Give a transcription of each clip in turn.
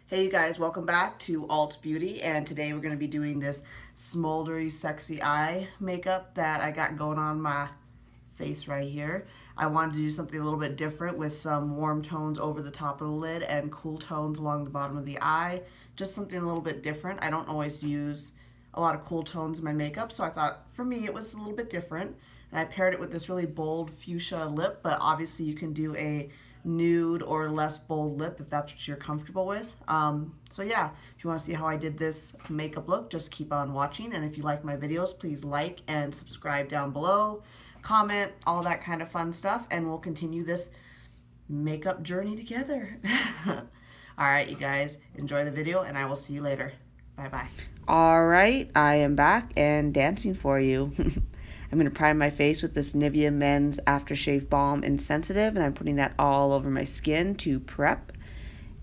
Hey you guys, welcome back to Alt Beauty, and today we're going to be doing this smoldery sexy eye makeup that I got going on my face right here. I wanted to do something a little bit different with some warm tones over the top of the lid and cool tones along the bottom of the eye. Just something a little bit different. I don't always use a lot of cool tones in my makeup, so I thought for me it was a little bit different. And I paired it with this really bold fuchsia lip, but obviously you can do a nude or less bold lip if that's what you're comfortable with. So yeah, if you want to see how I did this makeup look, just keep on watching. And if you like my videos, please like and subscribe down below, comment, all that kind of fun stuff, and we'll continue this makeup journey together. All right, you guys, enjoy the video, and I will see you later. Bye-bye. All right, I am back and dancing for you. I'm going to prime my face with this Nivea Men's Aftershave Balm Insensitive, and I'm putting that all over my skin to prep.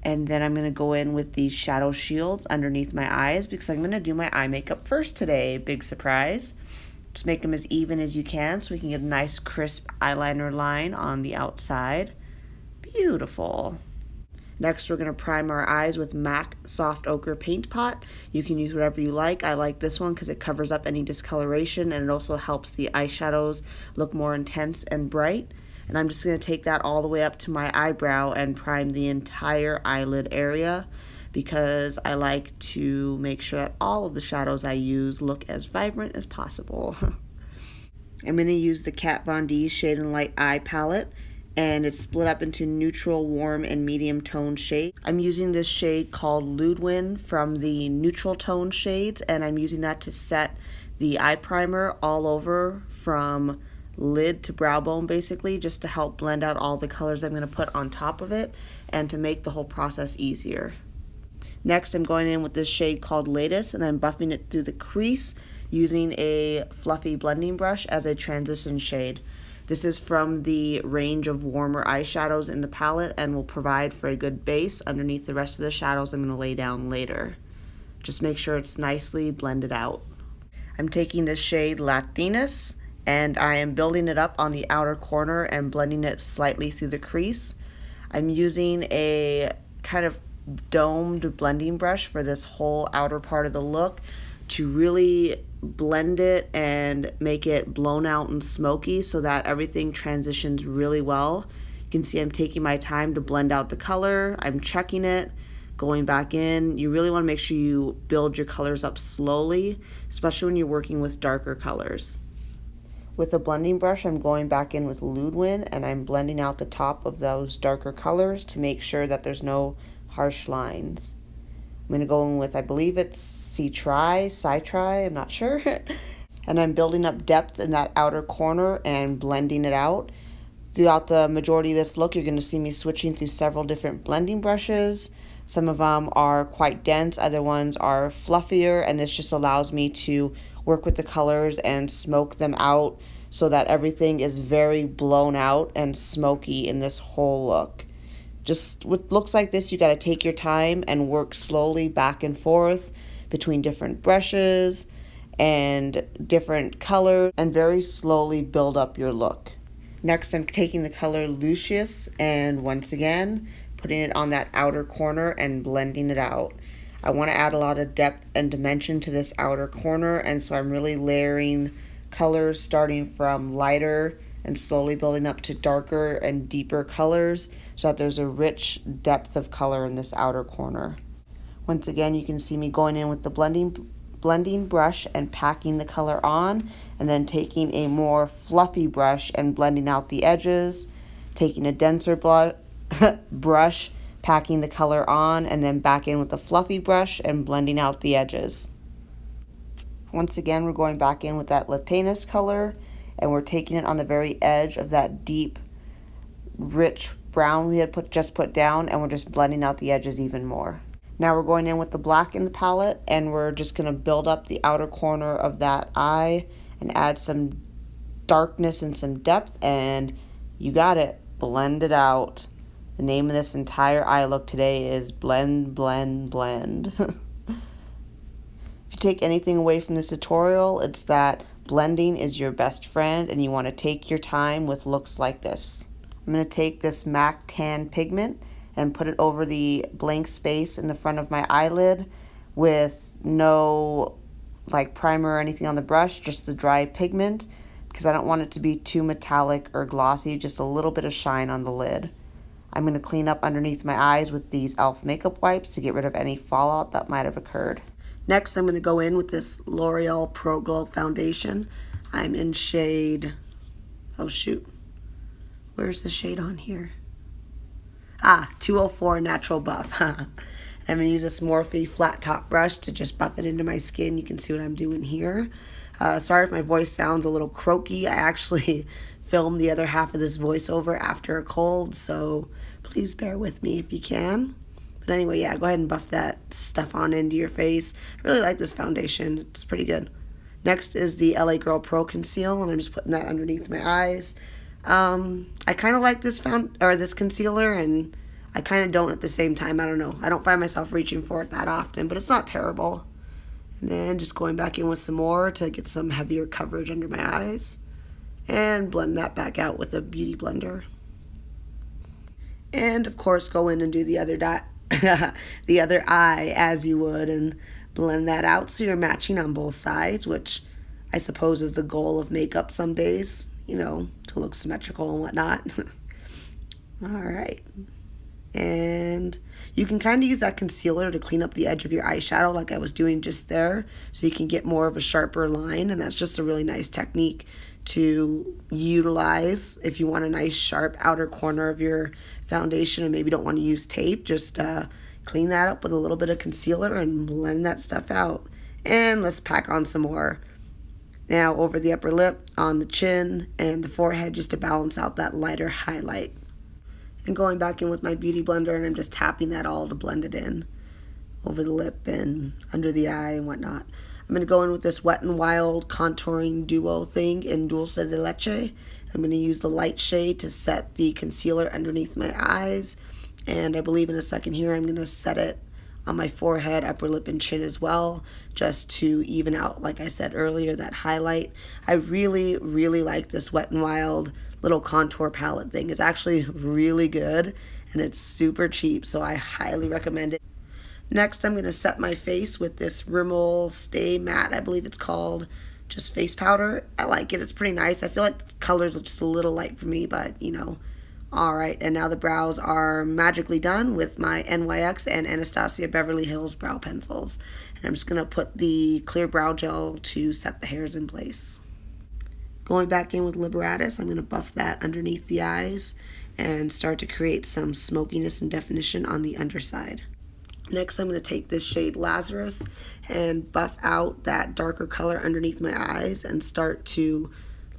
And then I'm going to go in with these shadow shields underneath my eyes because I'm going to do my eye makeup first today. Big surprise. Just make them as even as you can so we can get a nice crisp eyeliner line on the outside. Beautiful. Next, we're going to prime our eyes with MAC Soft Ochre Paint Pot. You can use whatever you like. I like this one because it covers up any discoloration, and it also helps the eyeshadows look more intense and bright. And I'm just going to take that all the way up to my eyebrow and prime the entire eyelid area because I like to make sure that all of the shadows I use look as vibrant as possible. I'm going to use the Kat Von D Shade and Light Eye Palette, and it's split up into neutral, warm, and medium tone shades. I'm using this shade called Ludwin from the neutral tone shades, and I'm using that to set the eye primer all over from lid to brow bone, basically, just to help blend out all the colors I'm going to put on top of it and to make the whole process easier. Next, I'm going in with this shade called Latest, and I'm buffing it through the crease using a fluffy blending brush as a transition shade. This is from the range of warmer eyeshadows in the palette and will provide for a good base underneath the rest of the shadows I'm going to lay down later. Just make sure it's nicely blended out. I'm taking the shade Latinas and I am building it up on the outer corner and blending it slightly through the crease. I'm using a kind of domed blending brush for this whole outer part of the look to really blend it and make it blown out and smoky so that everything transitions really well. You can see I'm taking my time to blend out the color. I'm checking it, going back in. You really want to make sure you build your colors up slowly, especially when you're working with darker colors. With a blending brush, I'm going back in with Ludwin and I'm blending out the top of those darker colors to make sure that there's no harsh lines. I'm going to go in with, I believe it's Citri, I'm not sure. And I'm building up depth in that outer corner and blending it out. Throughout the majority of this look, you're going to see me switching through several different blending brushes. Some of them are quite dense, other ones are fluffier, and this just allows me to work with the colors and smoke them out so that everything is very blown out and smoky in this whole look. Just with looks like this, you got to take your time and work slowly back and forth between different brushes and different colors and very slowly build up your look. Next, I'm taking the color Lucius and once again putting it on that outer corner and blending it out. I want to add a lot of depth and dimension to this outer corner, and so I'm really layering colors starting from lighter and slowly building up to darker and deeper colors so that there's a rich depth of color in this outer corner. Once again, you can see me going in with the blending brush and packing the color on, and then taking a more fluffy brush and blending out the edges, taking a denser brush, packing the color on, and then back in with the fluffy brush and blending out the edges. Once again, we're going back in with that Latinas color, and we're taking it on the very edge of that deep, rich brown we had just put down, and we're just blending out the edges even more. Now we're going in with the black in the palette, and we're just going to build up the outer corner of that eye and add some darkness and some depth, and you got it. Blend it out. The name of this entire eye look today is Blend, Blend, Blend. If you take anything away from this tutorial, it's that blending is your best friend and you want to take your time with looks like this. I'm going to take this MAC Tan pigment and put it over the blank space in the front of my eyelid with no like primer or anything on the brush, just the dry pigment, because I don't want it to be too metallic or glossy, just a little bit of shine on the lid. I'm going to clean up underneath my eyes with these e.l.f. makeup wipes to get rid of any fallout that might have occurred. Next, I'm going to go in with this L'Oreal Pro Glow foundation. I'm in shade, oh shoot, where's the shade on here? 204 Natural Buff. I'm going to use this Morphe flat top brush to just buff it into my skin. You can see what I'm doing here. Sorry if my voice sounds a little croaky. I actually filmed the other half of this voiceover after a cold, so please bear with me if you can. But anyway, yeah, go ahead and buff that stuff on into your face. I really like this foundation. It's pretty good. Next is the LA Girl Pro Conceal, and I'm just putting that underneath my eyes. I kind of like this this concealer, and I kind of don't at the same time. I don't know. I don't find myself reaching for it that often, but it's not terrible. And then just going back in with some more to get some heavier coverage under my eyes. And blend that back out with a beauty blender. And of course, go in and do the other the other eye as you would, and blend that out so you're matching on both sides, which I suppose is the goal of makeup some days, you know, to look symmetrical and whatnot. All right. And you can kind of use that concealer to clean up the edge of your eyeshadow like I was doing just there, so you can get more of a sharper line, and that's just a really nice technique to utilize if you want a nice sharp outer corner of your foundation and maybe don't want to use tape. Just clean that up with a little bit of concealer and blend that stuff out. And let's pack on some more. Now over the upper lip, on the chin, and the forehead, just to balance out that lighter highlight. And going back in with my beauty blender, and I'm just tapping that all to blend it in over the lip and under the eye and whatnot. I'm going to go in with this Wet n Wild contouring duo thing in Dulce de Leche. I'm going to use the light shade to set the concealer underneath my eyes, and I believe in a second here I'm going to set it on my forehead, upper lip, and chin as well, just to even out, like I said earlier, that highlight. I really, really like this Wet n Wild little contour palette thing. It's actually really good, and it's super cheap, so I highly recommend it. Next, I'm going to set my face with this Rimmel Stay Matte, I believe it's called, just face powder. I like it. It's pretty nice. I feel like the colors are just a little light for me, but, you know. All right, and now the brows are magically done with my NYX and Anastasia Beverly Hills brow pencils. And I'm just going to put the clear brow gel to set the hairs in place. Going back in with Liberatus, I'm going to buff that underneath the eyes and start to create some smokiness and definition on the underside. Next, I'm going to take this shade Lazarus and buff out that darker color underneath my eyes and start to,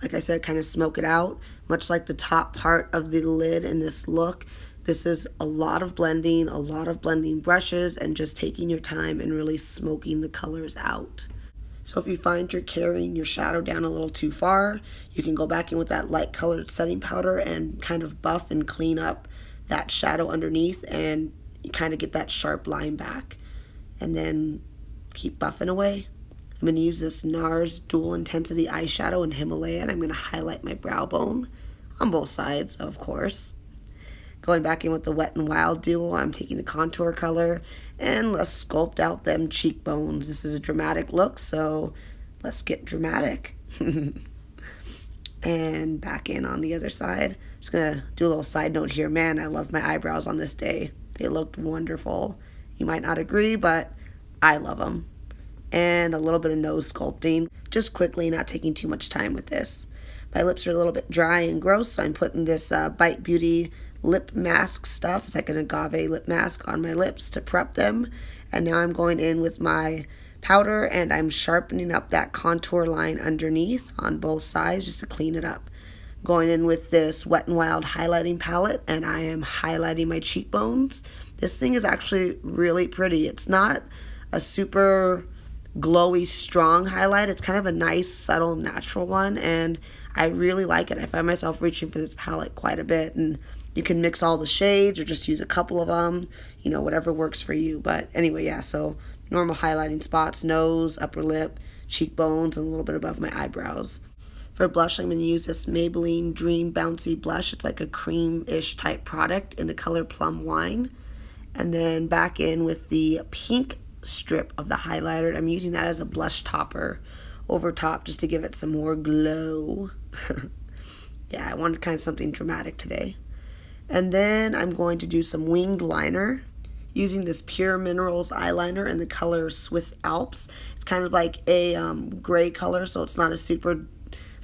like I said, kind of smoke it out, much like the top part of the lid in this look. This is a lot of blending brushes, and just taking your time and really smoking the colors out. So if you find you're carrying your shadow down a little too far, you can go back in with that light colored setting powder and kind of buff and clean up that shadow underneath, and you kind of get that sharp line back. And then keep buffing away. I'm going to use this NARS Dual Intensity eyeshadow in Himalaya, and I'm going to highlight my brow bone on both sides, of course. Going back in with the Wet n Wild duo, I'm taking the contour color, and let's sculpt out them cheekbones. This is a dramatic look, so let's get dramatic. And back in on the other side. Just going to do a little side note here. Man, I love my eyebrows on this day. They looked wonderful. You might not agree, but I love them. And a little bit of nose sculpting, just quickly, not taking too much time with this. My lips are a little bit dry and gross, so I'm putting this Bite Beauty lip mask stuff. It's like an agave lip mask on my lips to prep them. And now I'm going in with my powder, and I'm sharpening up that contour line underneath on both sides just to clean it up. Going in with this Wet n Wild highlighting palette, and I am highlighting my cheekbones. This thing is actually really pretty. It's not a super glowy, strong highlight. It's kind of a nice, subtle, natural one, and I really like it. I find myself reaching for this palette quite a bit, and you can mix all the shades or just use a couple of them, you know, whatever works for you. But anyway, yeah, so normal highlighting spots, nose, upper lip, cheekbones, and a little bit above my eyebrows. For blush, I'm going to use this Maybelline Dream Bouncy Blush. It's like a cream-ish type product in the color Plum Wine. And then back in with the pink strip of the highlighter. I'm using that as a blush topper over top just to give it some more glow. Yeah, I wanted kind of something dramatic today. And then I'm going to do some winged liner using this Pure Minerals eyeliner in the color Swiss Alps. It's kind of like a gray color, so it's not a super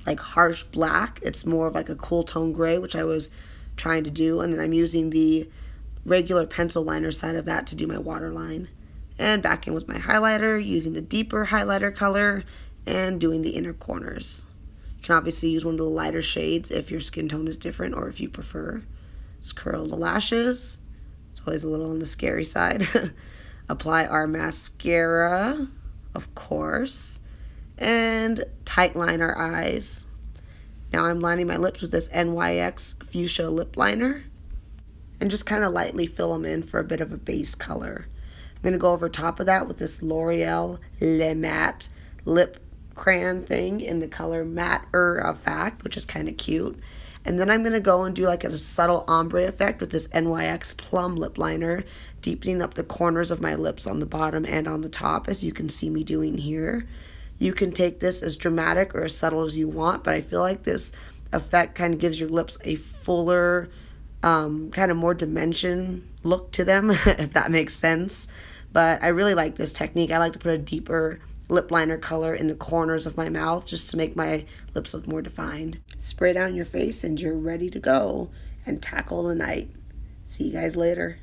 like harsh black. It's more of like a cool tone gray, which I was trying to do. And then I'm using the regular pencil liner side of that to do my waterline. And back in with my highlighter, using the deeper highlighter color and doing the inner corners. You can obviously use one of the lighter shades if your skin tone is different or if you prefer. Just curl the lashes. It's always a little on the scary side. Apply our mascara, of course. And tight line our eyes. Now I'm lining my lips with this NYX Fuchsia Lip Liner. And just kind of lightly fill them in for a bit of a base color. I'm going to go over top of that with this L'Oreal Le Matte Lip Crayon thing in the color Matte Fact, which is kind of cute. And then I'm going to go and do like a subtle ombre effect with this NYX Plum Lip Liner, deepening up the corners of my lips on the bottom and on the top, as you can see me doing here. You can take this as dramatic or as subtle as you want, but I feel like this effect kind of gives your lips a fuller, kind of more dimension look to them, if that makes sense. But I really like this technique. I like to put a deeper lip liner color in the corners of my mouth just to make my lips look more defined. Spray down your face and you're ready to go and tackle the night. See you guys later.